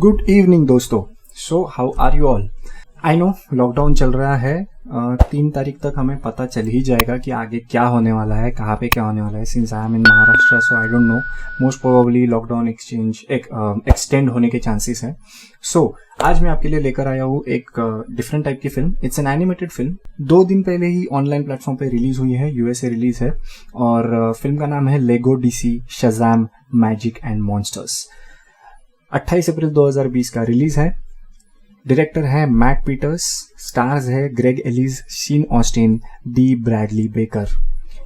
Good evening दोस्तों। So how are you all. I know lockdown चल रहा है। 3 तारीख तक हमें पता चल ही जाएगा कि आगे क्या होने वाला है, कहाँ पे क्या होने वाला है। Since I am in Maharashtra so I don't know, most probably lockdown extend होने के चांसेस है। सो आज मैं आपके लिए लेकर आया हूँ एक डिफरेंट टाइप की film. It's an animated film. 2 दिन पहले ही ऑनलाइन प्लेटफॉर्म पे रिलीज हुई है, यूएसए रिलीज है। और फिल्म का नाम है Lego DC Shazam magic and monsters. 28 April 2020 का रिलीज है। डायरेक्टर है मैट पीटर्स, स्टार्स है Greg Ellis, Sean Astin, D Bradley Baker,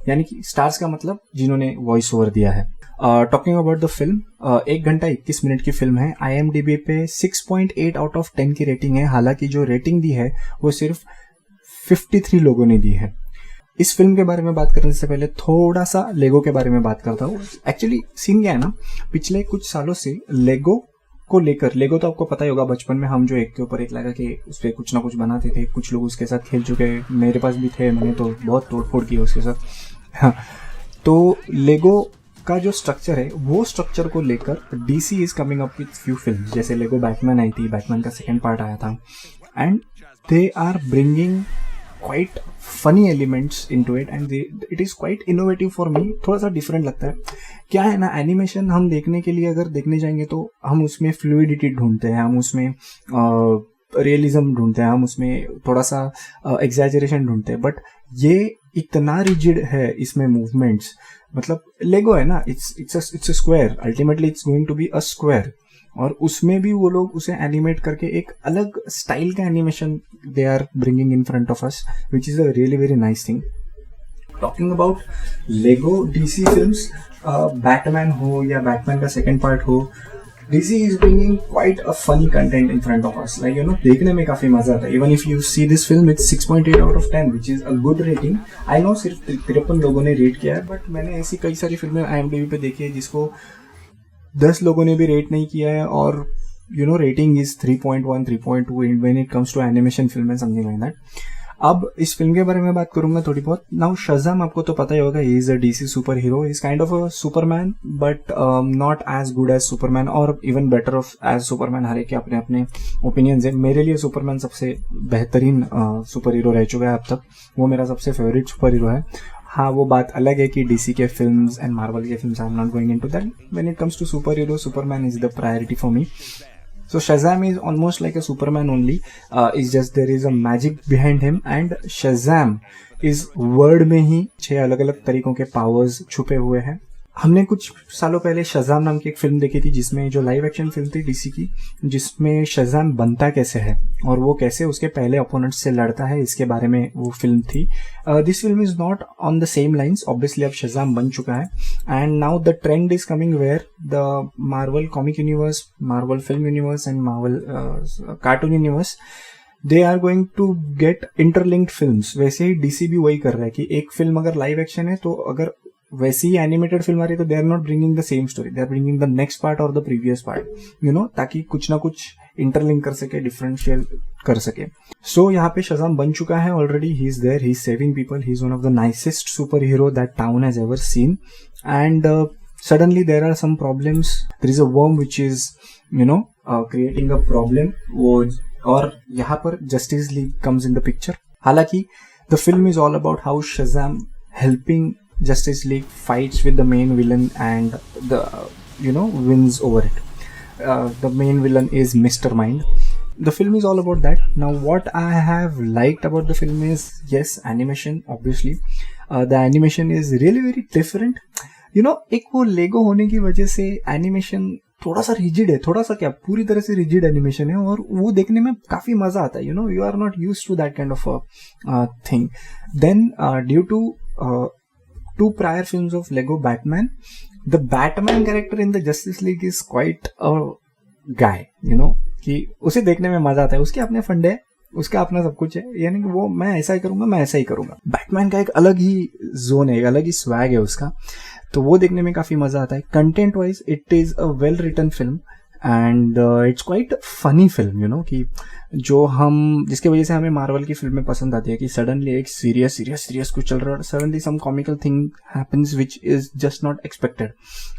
यानी कि स्टार्स का मतलब जिन्होंने वॉइस ओवर दिया है। टॉकिंग अबाउट द फिल्म, 1 घंटा 21 मिनट की फिल्म है। IMDb पे 6.8 आउट ऑफ 10 की रेटिंग है। हालांकि जो रेटिंग दी है वो सिर्फ 53 लोगों ने दी है। इस फिल्म के बारे में बात करने से पहले थोड़ा सा लेगो के बारे में बात करता हूँ। एक्चुअली सीन क्या है ना, पिछले कुछ सालों से लेगो को लेकर, लेगो तो आपको पता ही होगा, बचपन में हम जो एक के ऊपर एक लगा के उस पर कुछ ना कुछ बनाते थे। कुछ लोग उसके साथ खेल चुके हैं, मेरे पास भी थे, मैंने तो बहुत तोड़फोड़ की उसके साथ। हाँ, तो लेगो का जो स्ट्रक्चर है वो स्ट्रक्चर को लेकर DC is coming up with few film. जैसे लेगो बैटमैन आई थी, बैटमैन का सेकेंड पार्ट आया था, and they are bringing quite funny elements into it and it is quite innovative for me। थोड़ा सा डिफरेंट लगता है। क्या है ना, एनिमेशन हम देखने के लिए अगर देखने जाएंगे तो हम उसमें फ्लूइडिटी ढूंढते हैं, हम उसमें रियलिज्म ढूंढते हैं, हम उसमें थोड़ा सा एग्जैजरेशन ढूंढते हैं। बट ये इतना रिजिड है इसमें मूवमेंट्स। मतलब लेगो है ना, it's a square, ultimately it's going to be a square. और उसमें भी वो लोग उसे एनिमेट करके एक अलग स्टाइल का animation they are bringing in front of us, which is a really very nice thing. Talking about Lego DC films, Batman हो या बैटमैन का सेकेंड पार्ट हो, DC is bringing quite a funny content in front of us. Like, you know, देखने में काफी मजा आता है। Even if you see this film, it's 6.8 out of 10, which is a good rating. I know सिर्फ 53 लोगों ने रेट किया है, बट मैंने ऐसी कई सारी फिल्में IMDb पे देखी है जिसको 10 लोगों ने भी रेट नहीं किया है, और you know rating is 3.1 3.2 when it comes to animation film and something like that. अब इस फिल्म के बारे में बात करूंगा थोड़ी बहुत। नाउ शज़ाम आपको तो पता ही होगा, he is a DC super hero, is kind of a Superman, but not as good as Superman और even better of as Superman. हर एक के अपने अपने ओपिनियंस है। मेरे लिए सुपरमैन सबसे बेहतरीन सुपर हीरो रह चुका है अब तक। वो मेरा सबसे फेवरेट सुपर हीरो है। हाँ, वो बात अलग है कि DC के फिल्म्स एंड मार्वल के films, I am not going into that. When it comes to super hero, Superman is the priority for me. So Shazam is almost like a Superman only. It's just there is a magic behind him, and Shazam is word में ही 6 अलग अलग तरीकों के powers छुपे हुए हैं। हमने कुछ सालों पहले शज़ाम नाम की एक फिल्म देखी थी, जिसमें जो लाइव एक्शन फिल्म थी DC की, जिसमें शज़ाम बनता कैसे है और वो कैसे उसके पहले अपोनेंट्स से लड़ता है, इसके बारे में वो फिल्म थी। This film is not on the same lines. Obviously अब शज़ाम बन चुका है, and now the trend is coming where the Marvel comic universe, Marvel film universe and Marvel cartoon universe, they are going to get interlinked films. वैसे ही DC भी वही कर रहा है कि एक फिल्म अगर लाइव एक्शन है तो अगर वैसी ही एनिमेटेड फिल्म आ रही है तो they are not bringing the same story, they are bringing the next part और the previous part, you know, ताकि कुछ ना कुछ इंटरलिंक कर सके, डिफरेंशियल कर सके। सो यहाँ पे शज़ाम बन चुका है already. He is there, he is saving people, he is one of the nicest super hero that town has ever seen. And suddenly there are some problems. There is a worm which is, you know, creating a problem. वो और यहाँ पर Justice League comes in the picture. हालांकि the film is all about how Shazam helping Justice League fights with the main villain and the wins over it. The main villain is Mr. Mind. The film is all about that. Now what I have liked about the film is, yes, animation obviously. The animation is really very different. एक वो लेगो होने की वजह से animation थोड़ा सा rigid है, थोड़ा सा क्या, पूरी तरह से रिजिड एनिमेशन है, और वो देखने में काफी मजा आता है। You are not used to that kind of thing. Then due to 2 prior films of Lego Batman, the Batman character in the Justice League is quite a guy, कि उसे देखने में मजा आता है। उसके अपने फंडे है, उसका अपना सब कुछ है, यानी कि वो मैं ऐसा ही करूंगा, मैं ऐसा ही करूंगा। बैटमैन का एक अलग ही जोन है, एक अलग ही स्वैग है उसका, तो वो देखने में काफी मजा आता है। Content wise it is a well written film, and it's quite funny film, you know, कि जो हम जिसकी वजह से हमें मार्वल की फिल्में पसंद आती है कि सडनली एक सीरियस कुछ चल रहा है और suddenly some comical thing happens which is just not expected.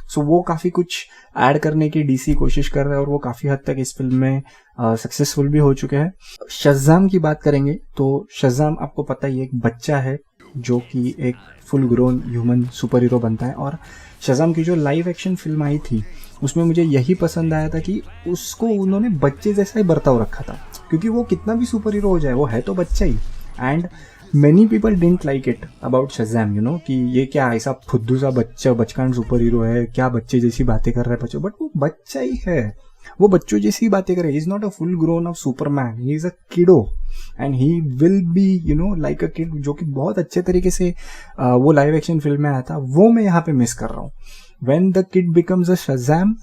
So वो काफ़ी कुछ ऐड करने की डीसी कोशिश कर रहा है और वो काफ़ी हद तक इस फिल्म में सक्सेसफुल भी हो चुके हैं. शज़ाम की बात करेंगे तो शज़ाम आपको पता ही, एक बच्चा है जो कि एक full grown human super hero बनता है. और शज़ाम की जो लाइव एक्शन फिल्म आई थी उसमें मुझे यही पसंद आया था कि उसको उन्होंने बच्चे जैसा ही बर्ताव रखा था, क्योंकि वो कितना भी सुपर हीरो हो जाए वो है तो बच्चा ही. And many people didn't like it about Shazam, you know, कि ये क्या ऐसा फुद्दू सा बच्चा बचकान सुपर हीरो है, क्या बच्चे जैसी बातें कर रहा है बच्चों. बट वो बच्चा ही है, वो बच्चों जैसी बातें करे. He is not a full grown of Superman, he is a kiddo and he will be, you know, like a kid, जो कि बहुत अच्छे तरीके से वो लाइव एक्शन फिल्म में आया था. वो मैं यहाँ पे मिस कर रहा हूँ. When the kid becomes a Shazam,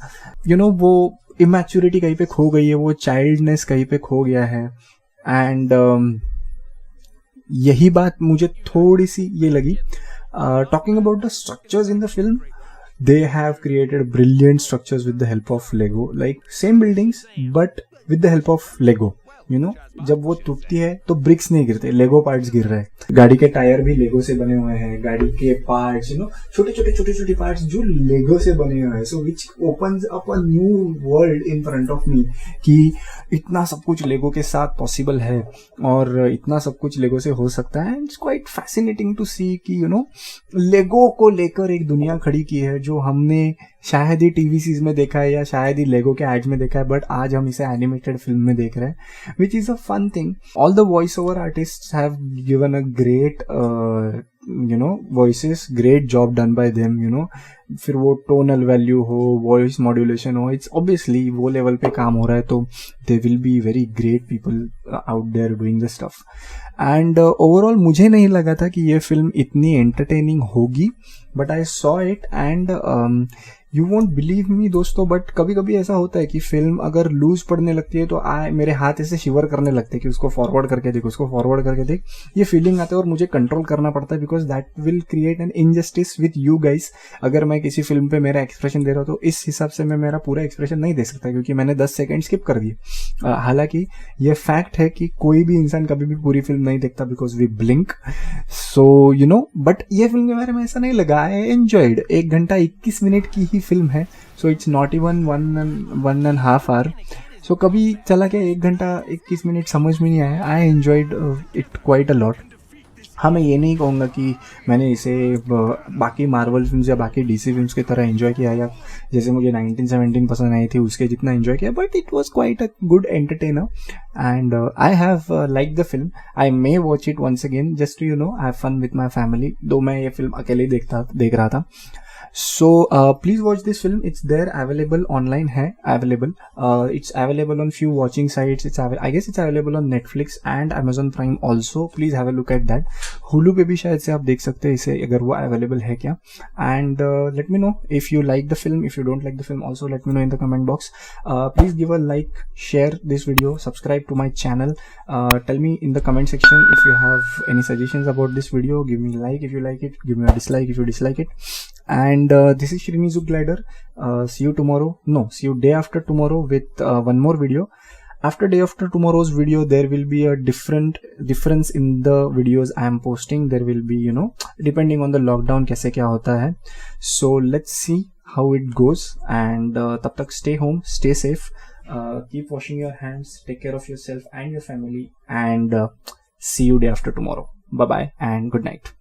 you no, वो इमैच्योरिटी कहीं पे खो गई है, वो चाइल्डनेस कहीं पे खो गया है. एंड यही बात मुझे थोड़ी सी ये लगी. Talking about the structures in the film, they have created brilliant structures with the help of Lego, like same buildings but with the help of Lego, you know. जब वो टूटती है तो ब्रिक्स नहीं गिरते, लेगो पार्ट्स गिर रहे हैं. गाड़ी के टायर भी लेगो से बने हुए हैं, गाड़ी के पार्ट्स, यू नो, छोटे पार्ट्स जो लेगो से बने हुए हैं. So which opens up a new world in front of me कि इतना सब कुछ लेगो के साथ पॉसिबल है और इतना सब कुछ लेगो से हो सकता है. इट्स क्वाइट फैसिनेटिंग टू सी कि, यू नो, लेगो को लेकर एक दुनिया खड़ी की है जो हमने शायद ही टीवी सीरीज में देखा है या शायद ही लेगो के एड्स में देखा है, बट आज हम इसे एनिमेटेड फिल्म में देख रहे हैं, which is a fun thing. All the voice over artists have given a great, you know, voices, great job done by them, you know. फिर वो टोनल वैल्यू हो, वॉइस मॉड्यूलेशन हो, इट्स ऑब्वियसली वो level पे काम हो रहा है तो they will be very great people out there doing the stuff. And overall मुझे नहीं लगा था कि ये फिल्म इतनी एंटरटेनिंग होगी, but I saw it and you won't believe me दोस्तों, बट कभी कभी ऐसा होता है कि फिल्म अगर लूज पड़ने लगती है तो मेरे हाथ ऐसे शिवर करने लगते हैं कि उसको फॉरवर्ड करके देख, उसको फॉरवर्ड करके देख, ये फीलिंग आता है और मुझे कंट्रोल करना पड़ता है because that will create an injustice with you guys. अगर मैं किसी फिल्म पे मेरा एक्सप्रेशन दे रहा हूँ तो इस हिसाब से मैं मेरा पूरा एक्सप्रेशन नहीं दे सकता क्योंकि मैंने 10 सेकेंड स्किप कर दिए. हालांकि ये फैक्ट है कि कोई भी इंसान कभी भी पूरी फिल्म नहीं देखता because we blink. So you know, but ये फिल्म के बारे में ऐसा नहीं लगा. I enjoyed. 1 घंटा 21 मिनट की ही फिल्म है, so it's not even 1.5 hour. So कभी चला गया 1 घंटा 21 मिनट समझ में नहीं आया. I enjoyed it quite a lot. हाँ, मैं ये नहीं कहूँगा कि मैंने इसे बाकी मार्वल फिल्म्स या बाकी डीसी फिल्म्स की तरह एंजॉय किया या जैसे मुझे 1917 पसंद आई थी उसके जितना एंजॉय किया, but it was quite a good entertainer and I have like the film. I may watch it once again just to, you know, have fun with my family, though मैं ये फिल्म अकेले देख रहा था. So please watch this film. It's there, available online है available. It's available on few watching sites. I guess it's available on Netflix and Amazon Prime also. Please have a look at that. Hulu पे भी शायद से आप देख सकते हैं इसे अगर वो available है क्या. And let me know if you like the film. If you don't like the film, also let me know in the comment box. Please give a like, share this video, subscribe to my channel. Tell me in the comment section if you have any suggestions about this video. Give me a like if you like it. Give me a dislike if you dislike it. And this is Shrinizu Glider. See you tomorrow. No, see you day after tomorrow with one more video. After day after tomorrow's video, there will be a difference in the videos I am posting. There will be, you know, depending on the lockdown कैसे क्या होता है. So let's see how it goes. And तब तक stay home, stay safe. Keep washing your hands. Take care of yourself and your family. And see you day after tomorrow. Bye bye and good night.